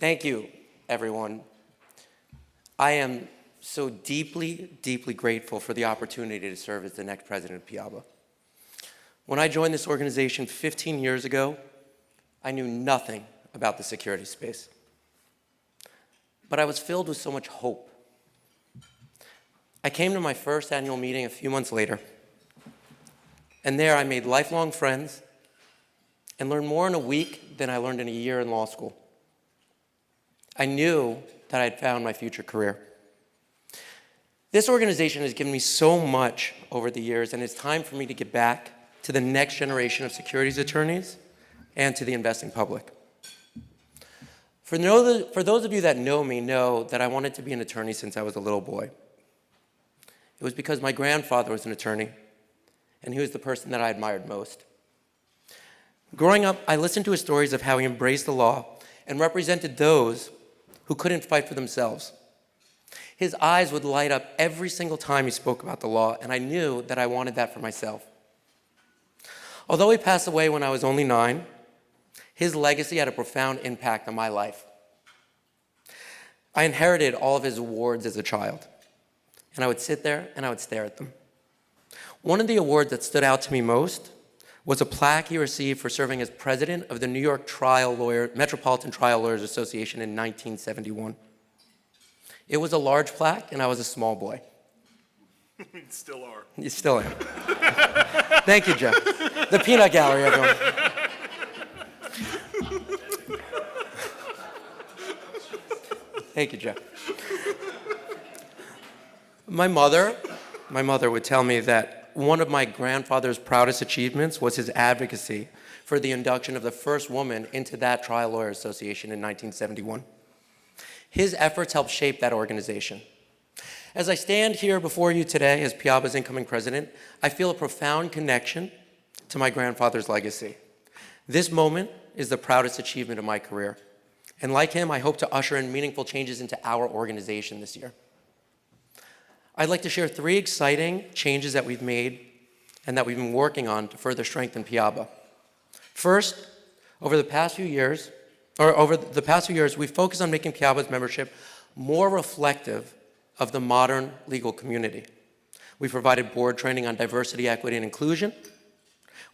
Thank you, everyone. I am so deeply, deeply grateful for the opportunity to serve as the next president of PIABA. When I joined this organization 15 years ago, I knew nothing about the security space. But I was filled with so much hope. I came to my first annual meeting a few months later, and there I made lifelong friends and learned more in a week than I learned in a year in law school. I knew that I had found my future career. This organization has given me so much over the years, and it's time for me to get back to the next generation of securities attorneys and to the investing public. For those of you that know me know that I wanted to be an attorney since I was a little boy. It was because my grandfather was an attorney, and he was the person that I admired most. Growing up, I listened to his stories of how he embraced the law and represented those who couldn't fight for themselves. His eyes would light up every single time he spoke about the law, and I knew that I wanted that for myself. Although he passed away when I was only 9, his legacy had a profound impact on my life. I inherited all of his awards as a child, and I would sit there and I would stare at them. One of the awards that stood out to me most was a plaque he received for serving as president of the New York Metropolitan Trial Lawyers Association in 1971. It was a large plaque, and I was a small boy. You still are. You still am. Thank you, Jeff. The Peanut Gallery, everyone. Thank you, Jeff. My mother would tell me that one of my grandfather's proudest achievements was his advocacy for the induction of the first woman into that Trial Lawyers Association in 1971. His efforts helped shape that organization. As I stand here before you today as PIABA's incoming president, I feel a profound connection to my grandfather's legacy. This moment is the proudest achievement of my career. And like him, I hope to usher in meaningful changes into our organization this year. I'd like to share 3 exciting changes that we've made and that we've been working on to further strengthen PIABA. First, over the past few years, we've focused on making PIABA's membership more reflective of the modern legal community. We've provided board training on diversity, equity, and inclusion.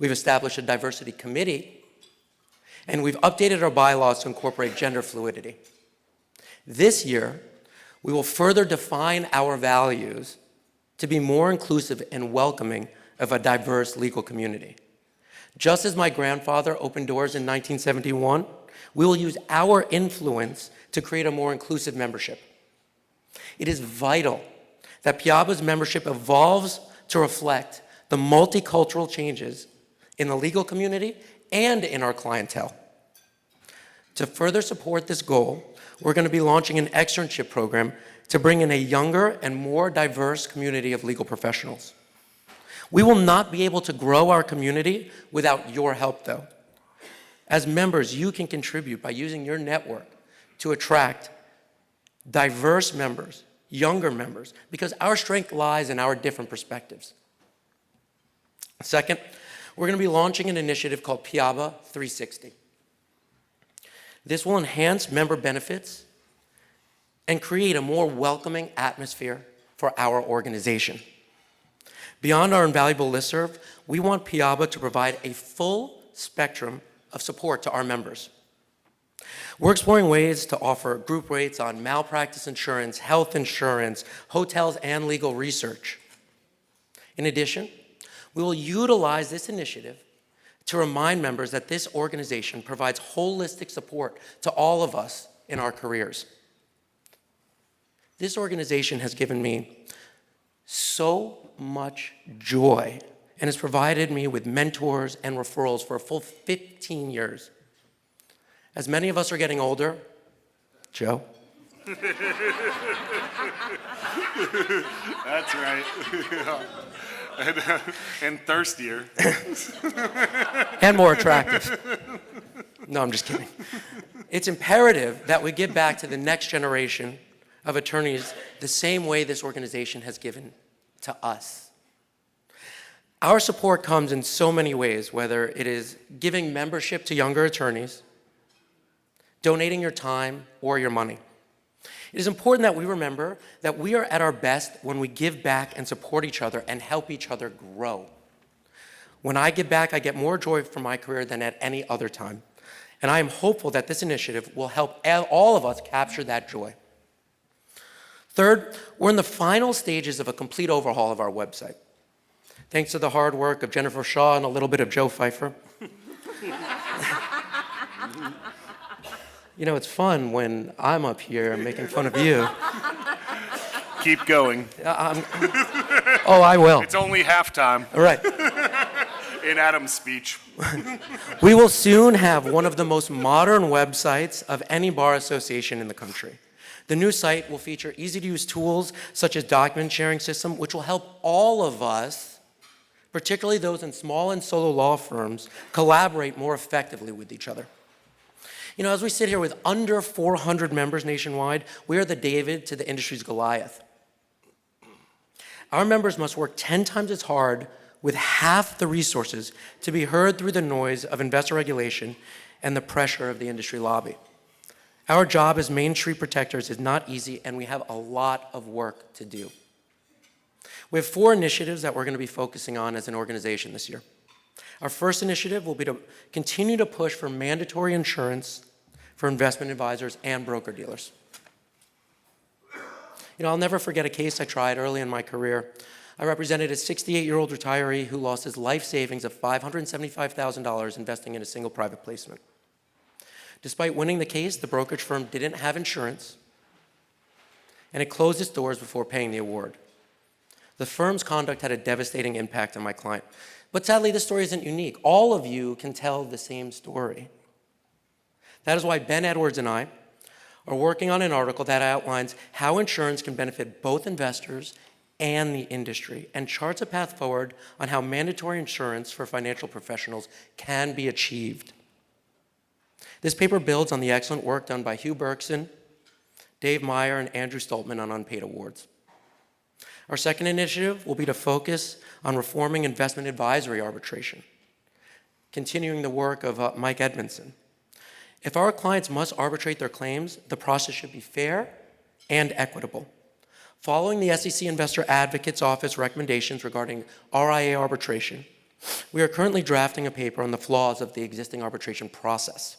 We've established a diversity committee, and we've updated our bylaws to incorporate gender fluidity. This year, we will further define our values to be more inclusive and welcoming of a diverse legal community. Just as my grandfather opened doors in 1971, we will use our influence to create a more inclusive membership. It is vital that PIABA's membership evolves to reflect the multicultural changes in the legal community and in our clientele. To further support this goal, we're going to be launching an externship program to bring in a younger and more diverse community of legal professionals. We will not be able to grow our community without your help, though. As members, you can contribute by using your network to attract diverse members, younger members, because our strength lies in our different perspectives. Second, we're going to be launching an initiative called PIABA 360. This will enhance member benefits and create a more welcoming atmosphere for our organization. Beyond our invaluable listserv, we want PIABA to provide a full spectrum of support to our members. We're exploring ways to offer group rates on malpractice insurance, health insurance, hotels, and legal research. In addition, we will utilize this initiative to remind members that this organization provides holistic support to all of us in our careers. This organization has given me so much joy and has provided me with mentors and referrals for a full 15 years. As many of us are getting older, Joe? That's right. And thirstier. And more attractive. No, I'm just kidding. It's imperative that we give back to the next generation of attorneys the same way this organization has given to us. Our support comes in so many ways, whether it is giving membership to younger attorneys, donating your time or your money. It is important that we remember that we are at our best when we give back and support each other and help each other grow. When I give back, I get more joy from my career than at any other time. And I am hopeful that this initiative will help all of us capture that joy. Third, we're in the final stages of a complete overhaul of our website. Thanks to the hard work of Jennifer Shaw and a little bit of Joe Pfeiffer. You know, it's fun when I'm up here making fun of you. Keep going. Oh, I will. It's only halftime All right. in Adam's speech. We will soon have one of the most modern websites of any bar association in the country. The new site will feature easy-to-use tools such as document sharing system, which will help all of us, particularly those in small and solo law firms, collaborate more effectively with each other. You know, as we sit here with under 400 members nationwide, we are the David to the industry's Goliath. Our members must work 10 times as hard with half the resources to be heard through the noise of investor regulation and the pressure of the industry lobby. Our job as Main Street protectors is not easy, and we have a lot of work to do. We have 4 initiatives that we're going to be focusing on as an organization this year. Our first initiative will be to continue to push for mandatory insurance for investment advisors and broker-dealers. You know, I'll never forget a case I tried early in my career. I represented a 68-year-old retiree who lost his life savings of $575,000 investing in a single private placement. Despite winning the case, the brokerage firm didn't have insurance, and it closed its doors before paying the award. The firm's conduct had a devastating impact on my client. But sadly, this story isn't unique. All of you can tell the same story. That is why Ben Edwards and I are working on an article that outlines how insurance can benefit both investors and the industry, and charts a path forward on how mandatory insurance for financial professionals can be achieved. This paper builds on the excellent work done by Hugh Berkson, Dave Meyer, and Andrew Stoltman on unpaid awards. Our second initiative will be to focus on reforming investment advisory arbitration, continuing the work of Mike Edmondson. If our clients must arbitrate their claims, the process should be fair and equitable. Following the SEC Investor Advocate's Office recommendations regarding RIA arbitration, we are currently drafting a paper on the flaws of the existing arbitration process.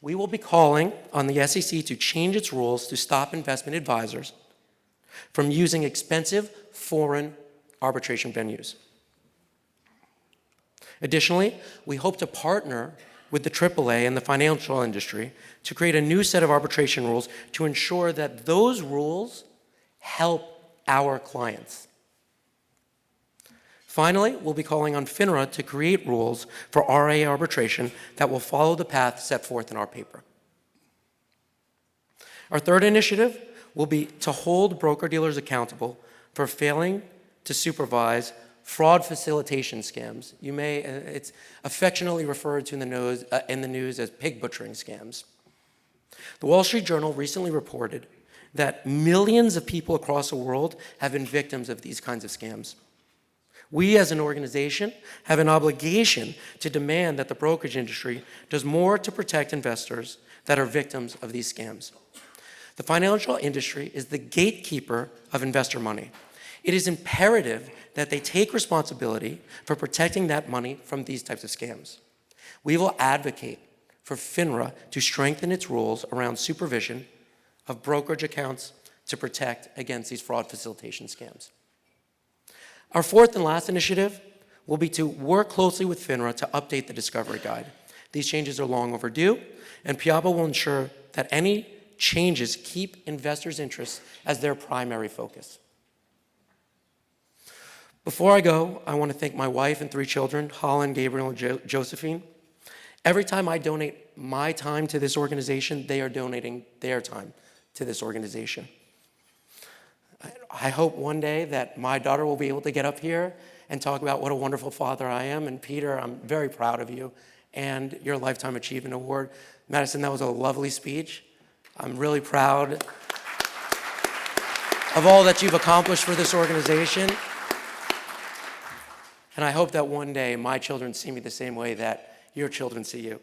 We will be calling on the SEC to change its rules to stop investment advisors from using expensive foreign arbitration venues. Additionally, we hope to partner with the AAA and the financial industry to create a new set of arbitration rules to ensure that those rules help our clients. Finally, we'll be calling on FINRA to create rules for RIA arbitration that will follow the path set forth in our paper. Our third initiative will be to hold broker-dealers accountable for failing to supervise fraud facilitation scams. It's affectionately referred to in the news as pig butchering scams. The Wall Street Journal recently reported that millions of people across the world have been victims of these kinds of scams. We as an organization have an obligation to demand that the brokerage industry does more to protect investors that are victims of these scams. The financial industry is the gatekeeper of investor money. It is imperative that they take responsibility for protecting that money from these types of scams. We will advocate for FINRA to strengthen its rules around supervision of brokerage accounts to protect against these fraud facilitation scams. Our fourth and last initiative will be to work closely with FINRA to update the discovery guide. These changes are long overdue, and PIABA will ensure that any changes keep investors' interests as their primary focus. Before I go, I want to thank my wife and 3 children, Holland, Gabriel, and Josephine. Every time I donate my time to this organization, they are donating their time to this organization. I hope one day that my daughter will be able to get up here and talk about what a wonderful father I am. And Peter, I'm very proud of you and your Lifetime Achievement Award. Madison, that was a lovely speech. I'm really proud of all that you've accomplished for this organization. And I hope that one day my children see me the same way that your children see you.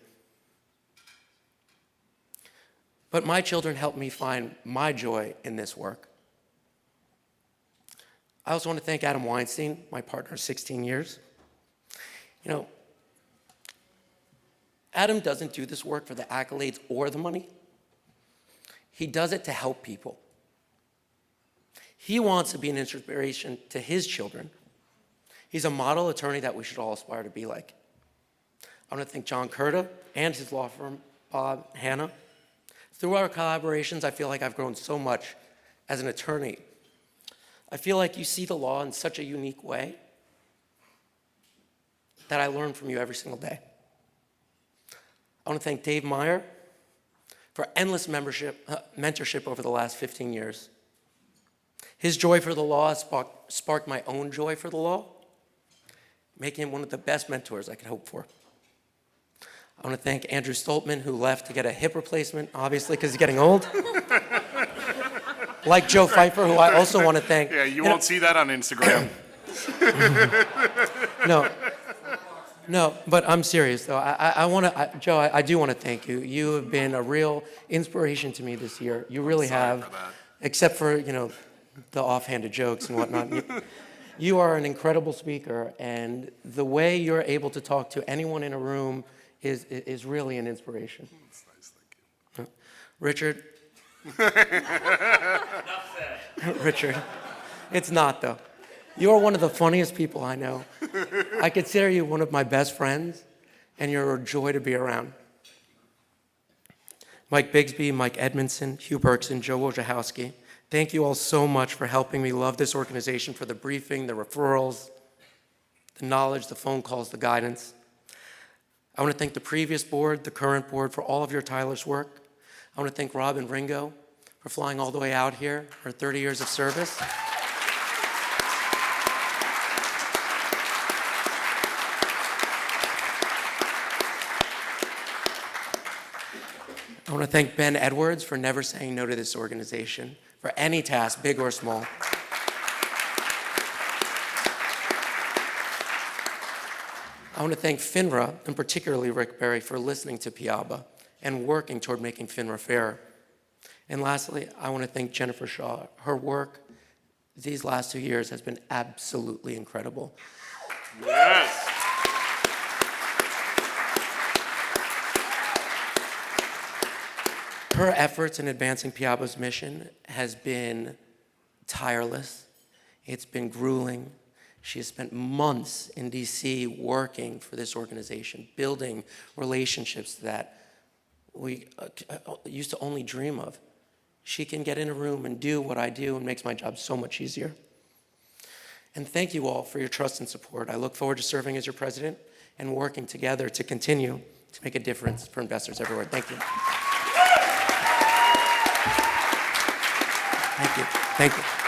But my children helped me find my joy in this work. I also want to thank Adam Weinstein, my partner of 16 years. You know, Adam doesn't do this work for the accolades or the money. He does it to help people. He wants to be an inspiration to his children. He's a model attorney that we should all aspire to be like. I want to thank John Curta and his law firm, Bob Hannah. Through our collaborations, I feel like I've grown so much as an attorney. I feel like you see the law in such a unique way that I learn from you every single day. I want to thank Dave Meyer for endless mentorship over the last 15 years. His joy for the law has sparked my own joy for the law, making him one of the best mentors I could hope for. I want to thank Andrew Stoltman, who left to get a hip replacement, obviously, because he's getting old. Like Joe Pfeiffer, who I also want to thank. Yeah, you won't see that on Instagram. No, but I'm serious, though. Joe, I do want to thank you. You have been a real inspiration to me this year. You really have, except for, the offhanded jokes and whatnot. You are an incredible speaker, and the way you're able to talk to anyone in a room is really an inspiration. That's nice, thank you. Richard. Richard, it's not, though. You're one of the funniest people I know. I consider you one of my best friends, and you're a joy to be around. Mike Bigsby, Mike Edmondson, Hugh Berkson, Joe Wojciechowski, thank you all so much for helping me love this organization, for the briefing, the referrals, the knowledge, the phone calls, the guidance. I want to thank the previous board, the current board, for all of your tireless work. I want to thank Rob and Ringo for flying all the way out here for 30 years of service. I want to thank Ben Edwards for never saying no to this organization, for any task, big or small. I want to thank FINRA, and particularly Rick Berry, for listening to PIABA and working toward making FINRA fairer. And lastly, I want to thank Jennifer Shaw. Her work these last 2 years has been absolutely incredible. Yes. Her efforts in advancing PIABA's mission has been tireless. It's been grueling. She has spent months in DC working for this organization, building relationships that we used to only dream of. She can get in a room and do what I do and makes my job so much easier. And thank you all for your trust and support. I look forward to serving as your president and working together to continue to make a difference for investors everywhere. Thank you. Thank you. Thank you.